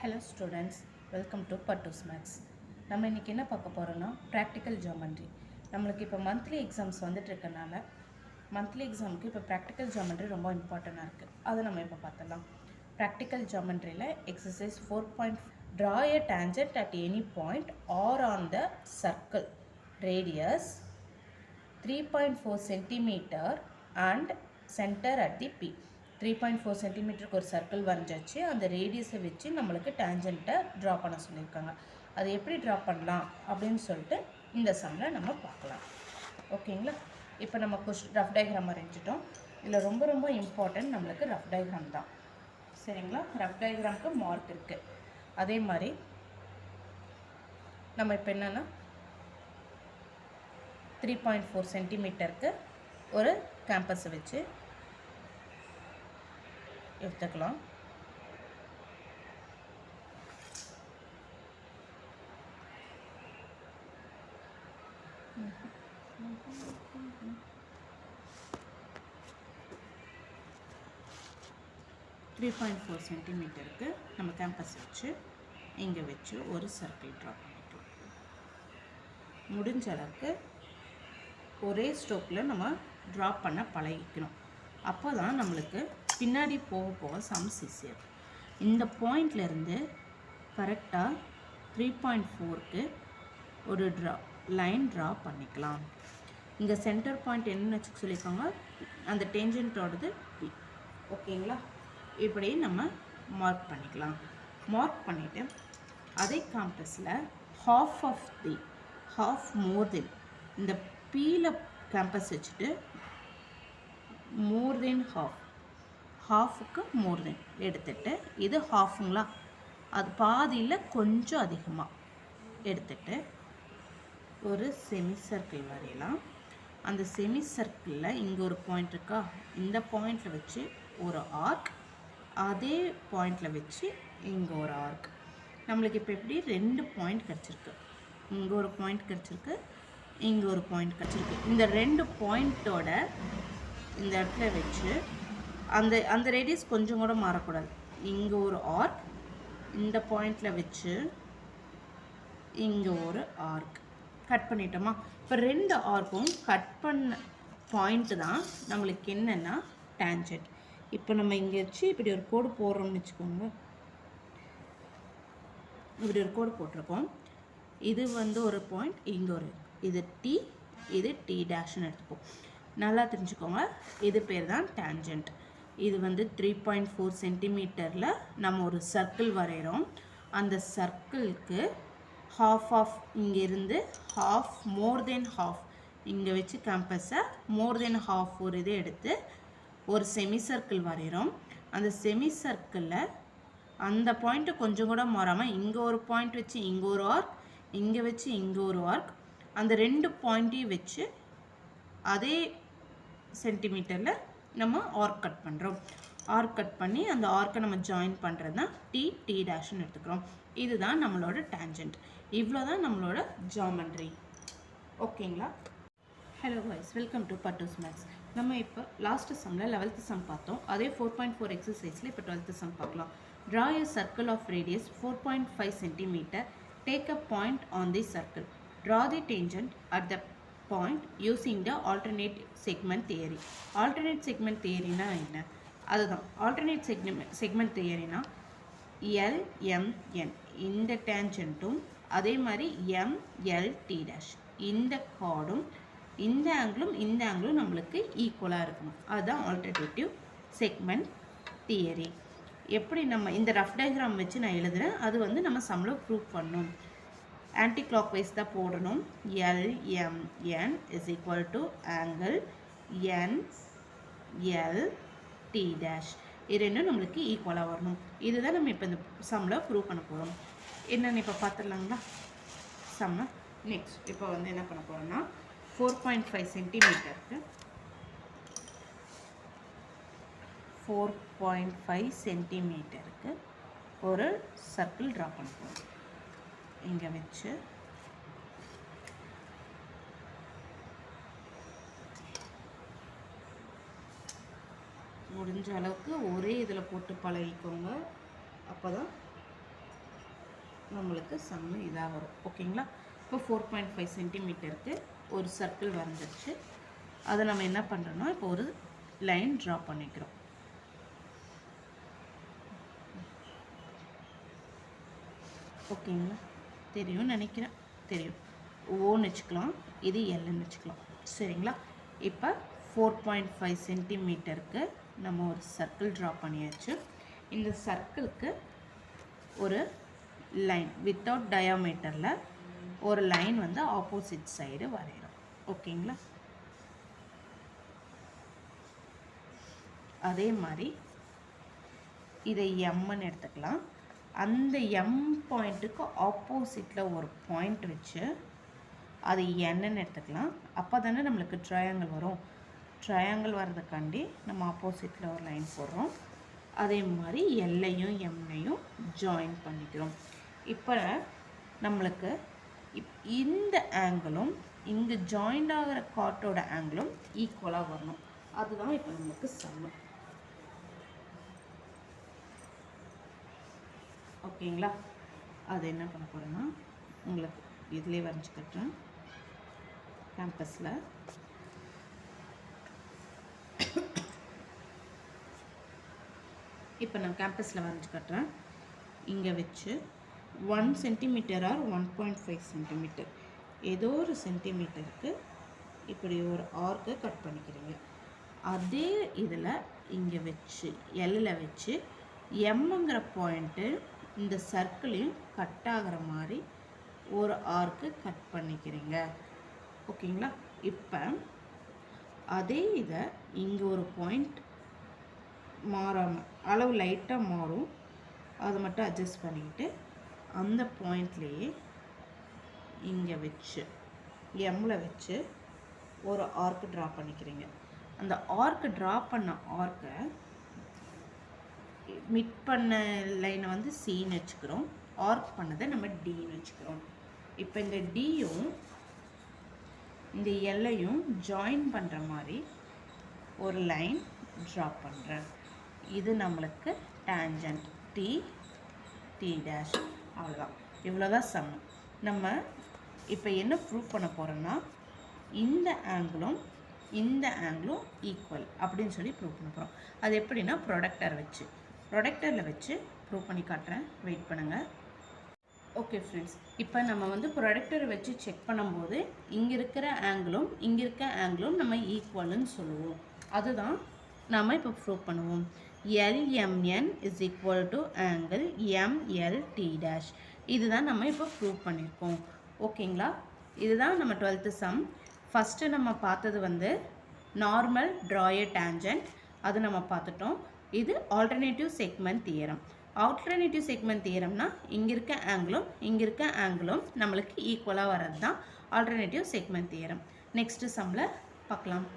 Hello students, welcome to Pattus Maths. நம்ம இன்னைக்கு என்ன பார்க்க போறோம்னா practical geometry. நம்மளுக்கு இப்போ monthly exams வந்துட்டு இருக்கனால monthly examக்கு இப்போ practical geometry ரொம்ப இம்பார்ட்டன்ட்டா இருக்கு. அத நம்ம இப்போ பார்த்தலாம். Practical geometryல exercise 4. Draw a tangent at any point or on the circle radius 3.4 centimeter and center at the P. 3.4 சென்டிமீட்டருக்கு ஒரு சர்க்கிள் வரைஞ்சாச்சு. அந்த ரேடியஸை வச்சு நம்மளுக்கு டேஞ்சண்ட்டை ட்ரா பண்ண சொல்லியிருக்காங்க. அதை எப்படி ட்ரா பண்ணலாம் அப்படின்னு சொல்லிட்டு இந்த சம்மில் நம்ம பார்க்கலாம். ஓகேங்களா? இப்போ நம்ம ரஃப் டயக்ராம் வரைஞ்சிட்டோம். இதில் ரொம்ப ரொம்ப இம்பார்ட்டன்ட் நம்மளுக்கு ரஃப் டயக்ராம் தான். சரிங்களா? ரஃப் டயக்ராமுக்கு மார்க் இருக்குது. அதே மாதிரி நம்ம இப்போ என்னென்னா 3.4 சென்டிமீட்டருக்கு ஒரு கேம்பஸை வச்சு எடுத்துக்கலாம். சென்டிமீட்டருக்கு நம்ம கேம்பஸ் வச்சு இங்கே வச்சு ஒரு சர்க்கிள் ட்ரா பண்ணிக்கலாம். முடிஞ்ச அளவுக்கு ஒரே ஸ்ட்ரோக்கில் நம்ம ட்ரா பண்ண பழகிக்கணும். அப்போ தான் நம்மளுக்கு பின்னாடி போக போக சம்ஸ் ஈஸியாக இருக்கும். இந்த பாயிண்ட்லேருந்து கரெக்டாக 3.4க்கு ஒரு லைன் ட்ரா பண்ணிக்கலாம். இங்கே சென்டர் பாயிண்ட் என்னன்னு வச்சுக்க சொல்லியிருக்காங்க, அந்த டேஞ்சண்ட்டோடது பி. ஓகேங்களா? இப்படி நம்ம மார்க் பண்ணிக்கலாம். மார்க் பண்ணிவிட்டு அதே காம்பஸில் half more than இந்த பியில் கேம்பஸ் வச்சுட்டு more than ஹாஃபுக்கு more than எடுத்துட்டு, இது ஹாஃபுங்களா, அது பாதியில் கொஞ்சம் அதிகமாக எடுத்துட்டு ஒரு செமி சர்க்கிள் வரையலாம். அந்த செமி சர்க்கிளில் இங்கே ஒரு பாயிண்ட் இருக்கா, இந்த பாயிண்டில் வச்சு ஒரு ஆர்க், அதே பாயிண்டில் வச்சு இங்கே ஒரு ஆர்க். நம்மளுக்கு இப்போ எப்படி 2 பாயிண்ட் கிடச்சிருக்கு. இங்கே ஒரு பாயிண்ட் கிடச்சிருக்கு, இங்கே ஒரு பாயிண்ட் கிடச்சிருக்கு. இந்த 2 பாயிண்ட்டோட இந்த இடத்துல வச்சு அந்த ரேடியஸ் கொஞ்சம் கூட மாறக்கூடாது. இங்கே ஒரு ஆர்க், இந்த பாயிண்டில் வச்சு இங்கே ஒரு ஆர்க் கட் பண்ணிட்டோமா. இப்போ 2 ஆர்க்கும் கட் பண்ண பாயிண்ட்டு தான் நம்மளுக்கு என்னென்னா டேஞ்சண்ட். இப்போ நம்ம இங்கே வச்சு இப்படி ஒரு கோடு போடுறோம்னு வச்சுக்கோங்க. இப்படி ஒரு கோடு போட்டிருக்கோம். இது வந்து ஒரு பாயிண்ட், இங்கே ஒரு, இது டி, இது டி டேஷ்னு எடுத்துப்போம். நல்லா தெரிஞ்சுக்கோங்க, இது பேர் தான் டேஞ்சண்ட். இது வந்து 3.4 சென்டிமீட்டரில் நம்ம ஒரு சர்க்கிள் வரைகிறோம். அந்த சர்க்கிளுக்கு ஆஃப் இங்கேருந்து ஹாஃப், மோர் தென் ஹாஃப் இங்கே வச்சு கேம்பஸை மோர் தென் ஹாஃப் ஒரு இதை எடுத்து ஒரு செமி சர்க்கிள் வரைகிறோம். அந்த செமி சர்க்கிளில் அந்த பாயிண்ட்டு கொஞ்சம் கூட மாறாமல் இங்கே ஒரு பாயிண்ட் வச்சு இங்கே ஒரு ஆர்க், இங்கே வச்சு இங்கே ஒரு ஆர்க், அந்த 2 பாயிண்ட்டையும் வச்சு அதே சென்டிமீட்டரில் நம்ம ஆர்க் கட் பண்ணுறோம். ஆர்க் கட் பண்ணி அந்த ஆர்க்கை நம்ம ஜாயின் பண்ணுறது தான் டி டேஷ்னு எடுத்துக்கிறோம். இதுதான் நம்மளோட டேஞ்சண்ட். இவ்வளோ தான் நம்மளோட ஜாமெண்ட்ரி. ஓகேங்களா? Hello guys, welcome to பட்டூஸ் maths. நம்ம இப்போ லாஸ்ட்டு சம்மில் 11th சம் பார்த்தோம். அதே 4.4 எக்ஸசைஸில் இப்போ 12th சம் பார்க்கலாம். Draw a circle of radius 4.5 cm. Take a point on the circle. Draw the tangent at the point using the alternate segment theory. Alternate segment theory na என்ன? அதுதான் alternate segment theory na LMN இந்த டேஞ்சண்ட்டும் அதே மாதிரி MLT dash இந்த கார்டும் இந்த ஆங்கிளும் நம்மளுக்கு ஈக்குவலாக இருக்கணும். அதுதான் ஆல்டர்னேட்டிவ் செக்மெண்ட் தியரி. எப்படி நம்ம இந்த ரஃப் டயக்ராம் வச்சு நான் எழுதுகிறேன், அது வந்து நம்ம சம்மில் ப்ரூவ் பண்ணணும். ஆன்டி கிளாக் வைஸ் தான் போடணும். LMN is equal to angle NLT dash. இது ரெண்டும் நம்மளுக்கு ஈக்குவலாக வரணும். இதுதான் நம்ம இப்போ இந்த சம்மில் ப்ரூவ் பண்ண போகிறோம். என்னென்னு இப்போ பார்த்துடலாங்களா சம்மை? நெக்ஸ்ட் இப்போ வந்து என்ன பண்ண போகிறோம்னா 4.5 சென்டிமீட்டருக்கு 4.5 சென்டிமீட்டருக்கு ஒரு சர்க்கிள் ட்ரா பண்ண போகிறோம். இங்கே வச்சு முடிஞ்ச அளவுக்கு ஒரே இதில் போட்டு பழகிக்கோங்க. அப்போ தான் நம்மளுக்கு சம்மு இதாக வரும். ஓகேங்களா? இப்போ 4.5 சென்டிமீட்டருக்கு ஒரு சர்க்கிள் வரைஞ்சிருச்சு. அதை நம்ம என்ன பண்ணுறோன்னா இப்போ ஒரு லைன் ட்ரா பண்ணிக்கிறோம். ஓகேங்களா? தெரியும் நினைக்கிறேன். தெரியும். ஓன்னு வச்சுக்கலாம், இது எல்லுன்னு வச்சுக்கலாம். சரிங்களா? இப்போ 4.5 சென்டிமீட்டருக்கு நம்ம ஒரு சர்க்கிள் ட்ரா பண்ணியாச்சு. இந்த சர்க்கிளுக்கு ஒரு லைன் வித்தவுட் டயாமீட்டரில் ஒரு லைன் வந்து ஆப்போசிட் சைடு வரைகிறோம். ஓகேங்களா? அதே மாதிரி இதை எம்ன்னு எடுத்துக்கலாம். அந்த எம் பாயிண்ட்டுக்கு ஆப்போசிட்டில் ஒரு பாயிண்ட் வச்சு அது என்னன்னு எடுத்துக்கலாம். அப்போ தானே நம்மளுக்கு ட்ரையாங்கிள் வரும். ட்ரையாங்கிள் வர்றதுக்காண்டி நம்ம ஆப்போசிட்டில் ஒரு லைன் போடுறோம். அதே மாதிரி எல்லையும் எம்னையும் ஜாயின் பண்ணிக்கிறோம். இப்போ நம்மளுக்கு இந்த ஆங்கிளும் இங்கே ஜாயிண்ட் ஆகிற கார்ட்டோட ஆங்கிளும் ஈக்குவலாக வரணும். அதுதான் இப்போ நம்மளுக்கு சம்மு. ஓகேங்களா? அது என்ன பண்ண போகிறேன்னா உங்களுக்கு இதிலே வரைஞ்சி கட்டுறேன். கேம்பஸில் இப்போ நான் கேம்பஸில் வரைஞ்சி கட்டுறேன். இங்கே வச்சு 1 சென்டிமீட்டர் ஆர் 1.5 சென்டிமீட்டர் ஏதோ ஒரு சென்டிமீட்டருக்கு இப்படி ஒரு ஆர்க்கை கட் பண்ணிக்கிறீங்க. அதே இதில் இங்கே வச்சு எல்லில் வச்சு எம்ங்கிற பாயிண்ட்டு இந்த சர்க்கிளையும் கட் ஆகிற மாதிரி ஒரு ஆர்க்கு கட் பண்ணிக்கிறீங்க. ஓகேங்களா? இப்போ அதே இதை இங்கே ஒரு பாயிண்ட் மாறாமல் அளவு லைட்டாக மாறும், அதை மட்டும் அட்ஜஸ்ட் பண்ணிக்கிட்டு அந்த பாயிண்ட்லேயே இங்கே வச்சு எம்மில் வச்சு ஒரு ஆர்க்கு ட்ரா பண்ணிக்கிறீங்க. அந்த ஆர்க்கு ட்ரா பண்ண ஆர்க்கை மிட் பண்ண லைனை வந்து சின்னு வச்சுக்கிறோம். ஆர்க் பண்ணதை நம்ம டின்னு வச்சுக்கிறோம். இப்போ இந்த டியும் இந்த எல்லையும் ஜாயின் பண்ணுற மாதிரி ஒரு லைன் ட்ரா பண்ணுறேன். இது நம்மளுக்கு டேஞ்சன்ட் டி டி டேஷ். அவ்வளோதான். இவ்வளோதான் சம். நம்ம இப்போ என்ன ப்ரூவ் பண்ண போகிறோன்னா இந்த ஆங்கிளும் இந்த ஆங்கிளும் ஈக்குவல் அப்படின்னு சொல்லி ப்ரூவ் பண்ண போகிறோம். அது எப்படின்னா ப்ரொடக்டரில் வச்சு ப்ரூவ் பண்ணி காட்டுறேன். வெயிட் பண்ணுங்கள். ஓகே ஃப்ரெண்ட்ஸ், இப்போ நம்ம வந்து ப்ரொடக்டரை வச்சு செக் பண்ணும்போது இங்கே இருக்கிற ஆங்கிளும் இங்கே இருக்க ஆங்கிளும் நம்ம ஈக்குவல்னு சொல்லுவோம். அதுதான் நாம் இப்போ ப்ரூவ் பண்ணுவோம். LMN is equal to angle MLT dash. இதுதான் நம்ம இப்போ ப்ரூவ் பண்ணியிருக்கோம். ஓகேங்களா? இதுதான் நம்ம 12th சம். ஃபஸ்ட்டு நம்ம பார்த்தது வந்து நார்மல் ட்ராய டேஞ்சன்ட், அது நம்ம பார்த்துட்டோம். இது alternative segment theorem. Alternative segment தியரம்னா இங்கே இருக்க ஆங்கிளும் நம்மளுக்கு ஈக்குவலாக வர்றது தான் ஆல்டர்னேட்டிவ் செக்மெண்ட் தியரம். நெக்ஸ்ட்டு சம்மில் பார்க்கலாம்.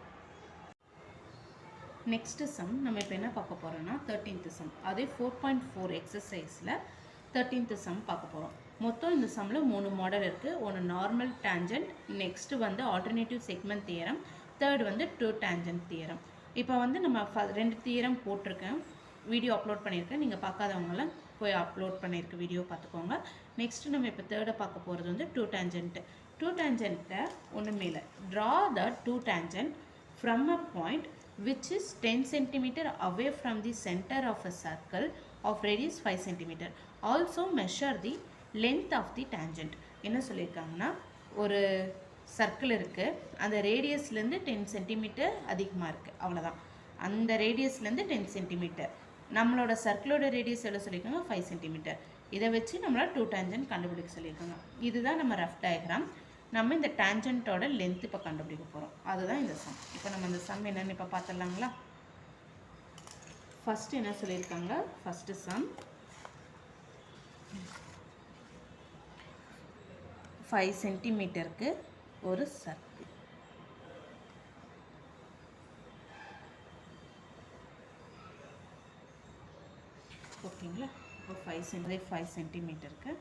நெக்ஸ்ட்டு சம் நம்ம இப்போ என்ன பார்க்க போகிறோன்னா 13th சம். அதே 4.4 எக்ஸசைஸில் 13th சம் பார்க்க போகிறோம். மொத்தம் இந்த சம்மில் 3 மாடல் இருக்குது. ஒன்று நார்மல் டேஞ்சன்ட், நெக்ஸ்ட்டு வந்து ஆல்டர்னேட்டிவ் செக்மெண்ட் தியரம், தேர்ட் வந்து டூ டேஞ்சன்ட் தியரம். இப்போ வந்து நம்ம 2 தியரம் போட்டிருக்கேன், வீடியோ அப்லோட் பண்ணியிருக்கேன். நீங்கள் பார்க்காதவங்களாம் போய் அப்லோட் பண்ணியிருக்க வீடியோ பார்த்துக்கோங்க. நெக்ஸ்ட்டு நம்ம இப்போ தேர்டை பார்க்க போகிறது வந்து டூ டேஞ்சன்ட்டு. டூ டேஞ்சன்ட்டை ஒன்றுமே இல்லை, draw the two tangent from a point which is 10 cm away from the center of a circle of radius 5 cm. Also measure the length of the tangent. என்ன சொல்லியிருக்காங்கன்னா, ஒரு சர்க்கிள் இருக்குது, அந்த ரேடியஸ்லேருந்து 10 centimetre அதிகமாக இருக்குது, அவ்வளோதான். அந்த ரேடியஸ்லேருந்து 10 சென்டிமீட்டர். நம்மளோட சர்க்கிளோட ரேடியஸ் எவ்வளோ சொல்லியிருக்காங்க? 5 சென்டிமீட்டர். இதை வச்சு நம்மளால் டூ டேஞ்சன்ட் கண்டுபிடிக்க சொல்லியிருக்காங்க. இதுதான் நம்ம ரஃப் டயக்ராம். நம்ம இந்த டேஞ்சன்ட்டோட லென்த் இப்போ கண்டுபிடிக்க போகிறோம். அதுதான் இந்த சம். இப்போ நம்ம இந்த சம் என்னென்னு இப்போ பார்த்துடலாங்களா? ஃபஸ்ட்டு என்ன சொல்லியிருக்காங்க? ஃபஸ்ட்டு சம் 5 சென்டிமீட்டருக்கு ஒரு சர்க்கிள். ஓகேங்களா? இப்போ 5 சென்டிமீட்டருக்கு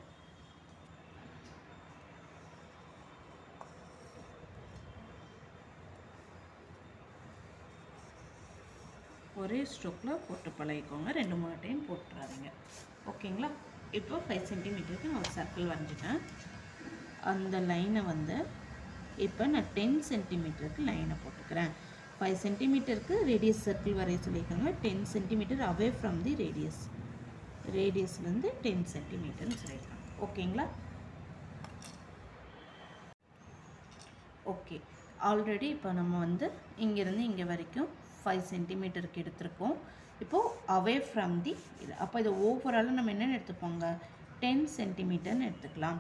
ஒரே ஸ்ட்ரோக்கில் போட்டு பழகிக்கோங்க, 2-3 டைம் போட்டுறாதீங்க. ஓகேங்களா? இப்போ 5 சென்டிமீட்டருக்கு நான் ஒரு சர்க்கிள் வரைஞ்சிட்டேன். அந்த லைனை வந்து இப்போ நான் 10 சென்டிமீட்டருக்கு லைனை போட்டுக்கிறேன். 5 சென்டிமீட்டருக்கு ரேடியஸ் சர்க்கிள் வரைய சொல்லியிருக்காங்க. 10 centimetre away from the radius, ரேடியஸ்லேருந்து 10 சென்டிமீட்டர்னு சொல்லியிருக்காங்க. ஓகேங்களா? ஓகே, ஆல்ரெடி இப்போ நம்ம வந்து இங்கேருந்து இங்கே வரைக்கும் 5 சென்டிமீட்டருக்கு எடுத்திருக்கோம். இப்போது அவே ஃப்ரம் தி இது, அப்போ இது ஓவராலாக நம்ம என்னென்னு எடுத்துப்போங்க, 10 சென்டிமீட்டர்னு எடுத்துக்கலாம்.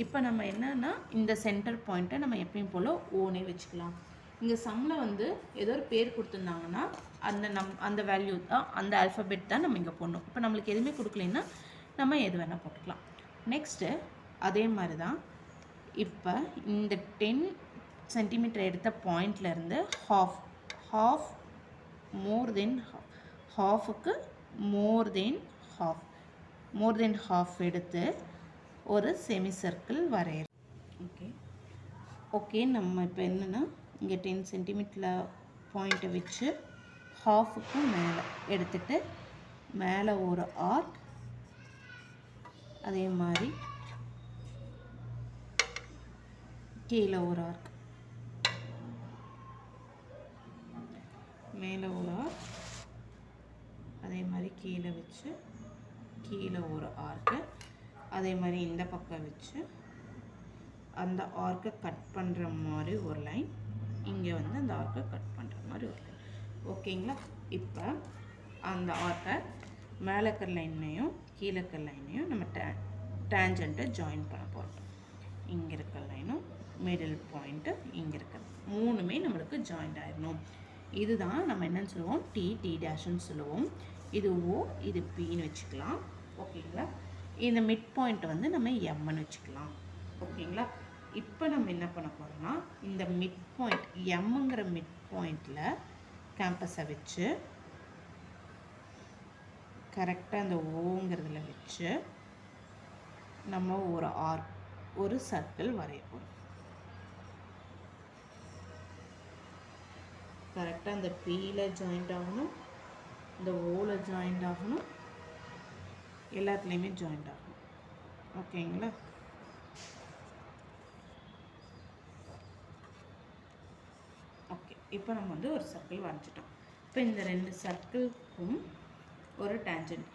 இப்போ நம்ம என்னன்னா இந்த சென்டர் பாயிண்ட்டை நம்ம எப்பயும் போல் ஓனே வச்சுக்கலாம். இங்கே சம்மில் வந்து ஏதோ ஒரு பேர் கொடுத்துருந்தாங்கன்னா அந்த வேல்யூ தான், அந்த ஆல்ஃபபெட் தான் நம்ம இங்கே போடணும். இப்போ நம்மளுக்கு எதுவுமே கொடுக்கலைன்னா நம்ம எது வேணால் போட்டுக்கலாம். நெக்ஸ்ட்டு அதே மாதிரி தான் இப்போ இந்த 10 சென்டிமீட்டர் எடுத்த பாயிண்ட்லேருந்து ஹாஃப் மோர் தென் ஹாஃபுக்கு மோர் தென் ஹாஃப் எடுத்து ஒரு செமி சர்க்கிள் வரையறோம். ஓகே, நம்ம இப்போ என்னென்னா இங்கே 10 சென்டிமீட்டரில் பாயிண்ட்டை வச்சு ஹாஃபுக்கு மேலே எடுத்துகிட்டு மேலே ஒரு ஆர்க், அதே மாதிரி கீழே ஒரு ஆர்க், மேலே ஒரு ஆர்க், அதே மாதிரி கீழே வச்சு கீழே ஒரு ஆர்க்கு, அதே மாதிரி இந்த பக்கம் வச்சு அந்த ஆர்க்கை கட் பண்ணுற மாதிரி ஒரு லைன், இங்கே வந்து அந்த ஆர்க்கை கட் பண்ணுற மாதிரி ஒரு லைன். ஓகேங்களா? இப்போ அந்த ஆர்க்கை மேலே இருக்கிற லைனையும் கீழே இருக்கிற லைனையும் நம்ம டேஞ்சண்ட்டை ஜாயின் பண்ண போகிறோம். இங்கே இருக்கிற லைனும் மிடில் பாயிண்ட்டு இங்கே இருக்கிற மூணுமே நம்மளுக்கு ஜாயிண்ட் ஆகிடணும். இதுதான் நம்ம என்னன்னு சொல்லுவோம், டி டேஷ்ன்னு சொல்லுவோம். இது ஓ, இது பின்னு வச்சுக்கலாம். ஓகேங்களா? இந்த மிட் பாயிண்ட் வந்து நம்ம எம்ன்னு வச்சுக்கலாம். ஓகேங்களா? இப்போ நம்ம என்ன பண்ண போகிறோம்னா இந்த மிட் பாயிண்ட் எம்ங்கிற மிட் பாயிண்டில் கேம்பஸை வச்சு கரெக்டாக அந்த ஓங்கிறதுல வச்சு நம்ம ஒரு சர்க்கிள் வரைய போகிறோம். கரெக்டாக அந்த பியில் ஜாயிண்ட் ஆகணும், இந்த ஓவில் ஜாயிண்ட் ஆகணும், எல்லாத்துலேயுமே ஜாயிண்ட் ஆகணும். ஓகேங்களா? ஓகே, இப்போ நம்ம வந்து ஒரு சர்க்கிள் வரைஞ்சிட்டோம். இப்போ இந்த 2 சர்க்கிள்க்கும் ஒரு டேஞ்சன்ட்,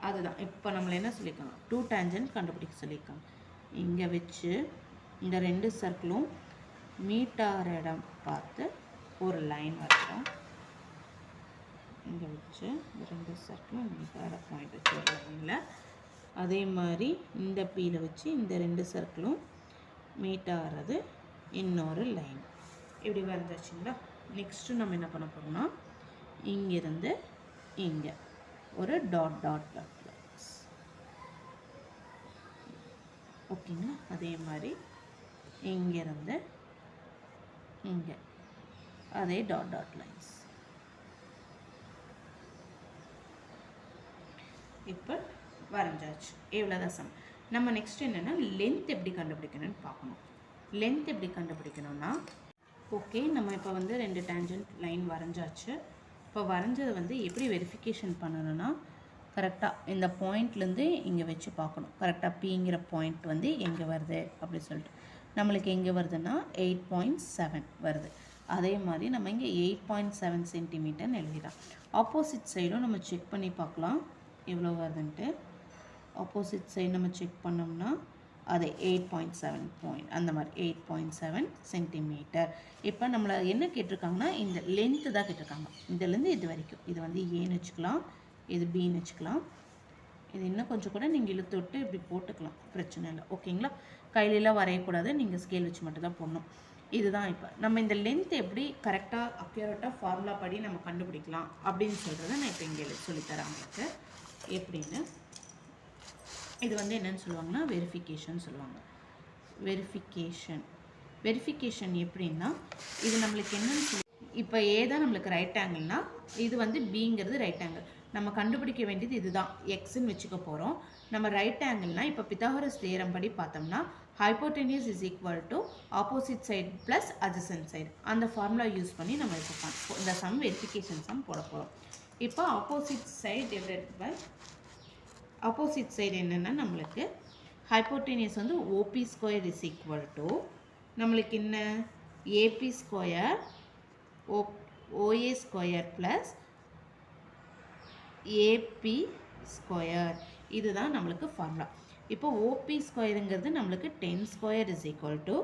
அதுதான் இப்போ நம்மளை என்ன சொல்லியிருக்காங்க, 2 டேஞ்சன்ட் கண்டுபிடிக்க சொல்லியிருக்காங்க. இங்கே வச்சு இந்த 2 சர்க்கிளும் மீட் ஆகிற இடம் பார்த்து ஒரு லைன் வரைக்கும், இங்கே வச்சு இந்த 2 சர்க்கிளும் மீட் ஆகிற பாயிண்ட் வச்சு ஒரு லைனில், அதே மாதிரி இந்த பியில் வச்சு இந்த 2 சர்க்கிளும் மீட் ஆகிறது இன்னொரு லைன். இப்படி வரைஞ்சாச்சுங்களா? நெக்ஸ்ட்டு நம்ம என்ன பண்ண போகிறோம்னா இங்கேருந்து இங்கே ஒரு டாட் லைன்ஸ். ஓகேங்களா? அதே மாதிரி இங்கேருந்து இங்கே அதே டாட் லைன்ஸ். இப்போ வரைஞ்சாச்சு. எவ்வளோதான் சம். நம்ம நெக்ஸ்ட் என்னென்னா லென்த் எப்படி கண்டுபிடிக்கணும்னு பார்க்கணும். லென்த் எப்படி கண்டுபிடிக்கணும்னா, ஓகே நம்ம இப்போ வந்து 2 டேஞ்சன்ட் லைன் வரைஞ்சாச்சு. இப்போ வரைஞ்சதை வந்து எப்படி வெரிஃபிகேஷன் பண்ணணும்னா, கரெக்டாக இந்த பாயிண்ட்லேருந்து இங்கே வச்சு பார்க்கணும். கரெக்டாக பிங்கிற பாயிண்ட் வந்து எங்கே வருது அப்படி சொல்லிட்டு நம்மளுக்கு எங்கே வருதுன்னா 8.7 வருது. அதே மாதிரி நம்ம இங்கே 8.7 சென்டிமீட்டர்னு எழுதிடலாம். ஆப்போசிட் சைடும் நம்ம செக் பண்ணி பார்க்கலாம் எவ்வளோ வருதுன்ட்டு. ஆப்போசிட் சைடு நம்ம செக் பண்ணோம்னா அது 8.7 பாயிண்ட், அந்த மாதிரி 8.7 சென்டிமீட்டர். இப்போ நம்மளை என்ன கேட்டிருக்காங்கன்னா இந்த லென்த்து தான் கேட்டிருக்காங்க. இதுலேருந்து இது வரைக்கும் இது வந்து ஏன்னு வச்சுக்கலாம், இது பின்னு வச்சுக்கலாம். இது இன்னும் கொஞ்சம் கூட நீங்கள் இழுத்து விட்டு இப்படி போட்டுக்கலாம், பிரச்சனை இல்லை. ஓகேங்களா? கையிலலாம் வரையக்கூடாது, நீங்கள் ஸ்கேல் வச்சு மட்டும் தான் போடணும். இதுதான் இப்போ நம்ம இந்த லென்த் எப்படி கரெக்டாக அக்யூரேட்டாக ஃபார்முலா படி நம்ம கண்டுபிடிக்கலாம் அப்படின்னு சொல்கிறத நான் இப்போ இங்கே சொல்லித்தரேன் உங்களுக்கு எப்படின்னு. இது வந்து என்னென்னு சொல்லுவாங்கன்னா வெரிஃபிகேஷன் சொல்லுவாங்க. வெரிஃபிகேஷன் எப்படின்னா, இது நம்மளுக்கு என்னென்னு சொல்லி, இப்போ ஏ தான் நம்மளுக்கு ரைட் ஆங்கிள்னா இது வந்து பிங்கிறது ரைட் ஆங்கிள். நம்ம கண்டுபிடிக்க வேண்டியது இதுதான், எக்ஸ்ன்னு வச்சுக்க போகிறோம். நம்ம ரைட் ஆங்கிள்னால் இப்போ பித்தாகரஸ் தியரம் படி பார்த்தோம்னா hypotenuse is equal to opposite side plus adjacent side. அந்த ஃபார்முலா யூஸ் பண்ணி நம்ம இப்போ இந்த சம் வெரிஃபிகேஷன் சம் போட போகிறோம். இப்போ opposite side divided by opposite side என்னென்னா நம்மளுக்கு ஹைப்போட்டெனியஸ் வந்து OB square is equal to நம்மளுக்கு என்ன AB square OA square plus AB square. இதுதான் நம்மளுக்கு ஃபார்முலா. இப்போ ஓபி ஸ்கொயருங்கிறது நம்மளுக்கு 10 square is equal to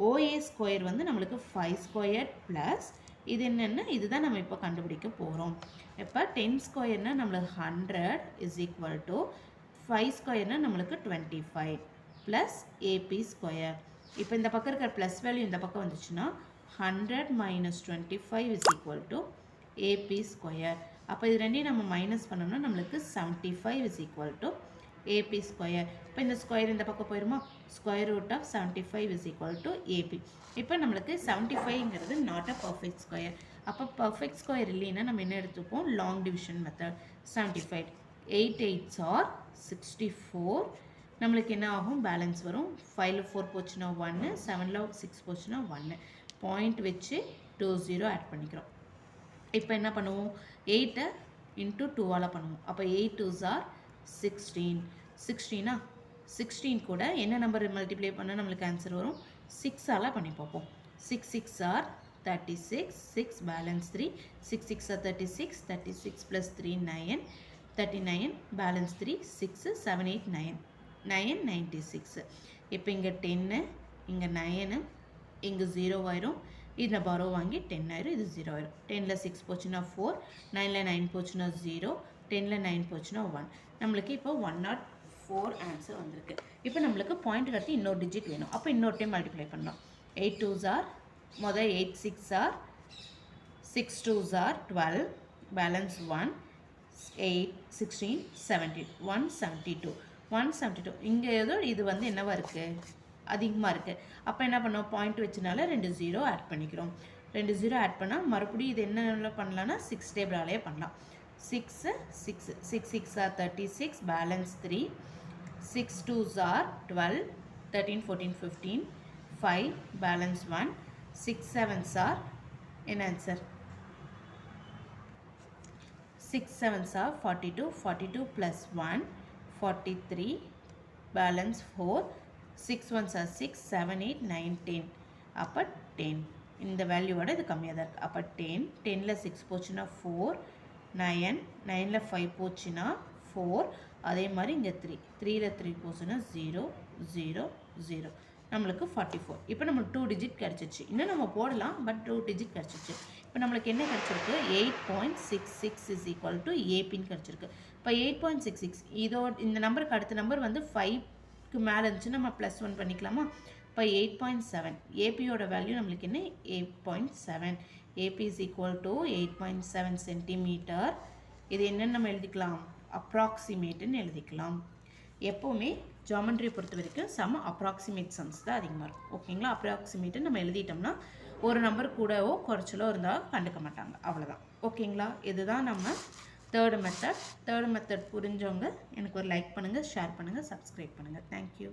OA square வந்து நம்மளுக்கு 5 ஸ்கொயர் ப்ளஸ் இது என்னென்னா இதுதான் நம்ம இப்போ கண்டுபிடிக்க போகிறோம். இப்போ 10 ஸ்கொயர்னால் நம்மளுக்கு 100 இஸ் ஈக்குவல் டு 5 ஸ்கொயர்னால் நம்மளுக்கு 25 ப்ளஸ் ஏபி ஸ்கொயர். இப்போ இந்த பக்கம் இருக்கிற ப்ளஸ் வேல்யூ இந்த பக்கம் வந்துச்சுன்னா 100 minus 25 is equal to AB square. அப்போ இது ரெண்டையும் நம்ம மைனஸ் பண்ணோம்னா நம்மளுக்கு 75 is equal to AB square. இப்போ இந்த ஸ்கொயர் இந்த பக்கம் போயிடுமா, square root of 75 is equal to AB. இப்போ நம்மளுக்கு 75ங்கிறது நாட் அ பர்ஃபெக்ட் ஸ்கொயர். அப்போ பர்ஃபெக்ட் ஸ்கொயர் இல்லைன்னா நம்ம என்ன எடுத்துப்போம், long division method. 75 8 8s R 64. நம்மளுக்கு என்ன ஆகும், பேலன்ஸ் வரும். 5ல் 4 போச்சுன்னா 1, 7ல் 6 போச்சுன்னா 1. பாயிண்ட் வச்சு 20 ஆட் பண்ணிக்கிறோம். இப்போ என்ன பண்ணுவோம், 8 இன்ட்டு 2ஆல் பண்ணுவோம். அப்போ 8 2s ஆர் 16. 16 16 கூட என்ன நம்பர் மல்டிப்ளை பண்ணால் நம்மளுக்கு ஆன்சர் வரும், 6ஆல் பண்ணி பார்ப்போம். 6 6 are 36, 6 balance 3, 6 6 are 36, 36 plus 3 9, 39 balance 3 6 7 8 9 9 96. இப்போ இங்கே 10, இங்கே 9, இங்கே 0 ஆயிரும். இதில் பரோ வாங்கி 10 ஆயிரும், இது 0 ஆயிரும். 10ல் 6 போச்சுன்னா 4, 9ல் 9 போச்சுன்னா 0, 10ல் 9 போச்சுன்னா 1. நம்மளுக்கு இப்போ 104 ஆன்சர் வந்திருக்கு. இப்போ நம்மளுக்கு பாயிண்ட் அடுத்து இன்னொரு டிஜிட் வேணும். அப்போ இன்னொரு டைம் மல்டிப்ளை பண்ணலாம். 8 2s ஆர் மொதல் 8 6 ஆர் 6 2s ஆர் 12 பேலன்ஸ் 1 8 16 17 172 172. இங்கே ஏதோ இது வந்து என்னவா இருக்குது, அதிகமாக இருக்குது. அப்போ என்ன பண்ணோம், பாயிண்ட் வச்சனால 2 0 ஆட் பண்ணிக்கிறோம். 2 0 ஆட் பண்ணால் மறுபடியும் இது என்ன பண்ணலான்னா 6 டேபிளாலே பண்ணலாம். 6 6 6 6 are 36 balance 3, 6 2s are 12 13 14 15 5 balance 1, 6 7s are என்ன answer, 6 7s are 42 42 plus 1 43 balance 4, 6 1s are 6 7 8 9 10. அப்போ 10 இந்த வேல்யூவோட இது கம்மியாக தான் இருக்குது. அப்போ 10 10ல் 6 போச்சுன்னா 4, 9 9ல் 5 போச்சுன்னா 4, அதே மாதிரி இங்கே 3 3ல் 3 போச்சுன்னா 0 0 0. நம்மளுக்கு 44. இப்போ நம்மளுக்கு 2 டிஜிட் கிடச்சிச்சு. இன்னும் நம்ம போடலாம், பட் 2 டிஜிட் கிடச்சிச்சு. இப்போ நம்மளுக்கு என்ன கிடச்சிருக்கு, 8.66 இஸ் ஈக்குவல் டு ஏபின்னு கிடச்சிருக்கு. இப்போ 8.66 இதோட இந்த நம்பருக்கு அடுத்த நம்பர் வந்து 5க்கு மேலே இருந்துச்சு, நம்ம +1 பண்ணிக்கலாமா. இப்போ 8.7 ஏபியோட வேல்யூ நம்மளுக்கு என்ன, 8.7. AB is equal to 8.7 centimetre. இது என்னென்னு நம்ம எழுதிக்கலாம், அப்ராக்சிமேட்டுன்னு எழுதிக்கலாம். எப்போவுமே ஜாமெண்ட்ரி பொறுத்த வரைக்கும் சம் அப்ராக்சிமேட் சம்ஸ் தான் அதிகமாக இருக்கும். ஓகேங்களா, அப்ராக்சிமேட்டு நம்ம எழுதிட்டோம்னா ஒரு நம்பர் கூடவோ குறைச்சலோ இருந்தால் கண்டுக்க மாட்டாங்க, அவ்வளோதான். ஓகேங்களா, இதுதான் நம்ம தேர்டு மெத்தட். தேர்டு மெத்தட் புரிஞ்சவங்க எனக்கு ஒரு லைக் பண்ணுங்கள், ஷேர் பண்ணுங்கள், சப்ஸ்கிரைப் பண்ணுங்கள். தேங்க்யூ.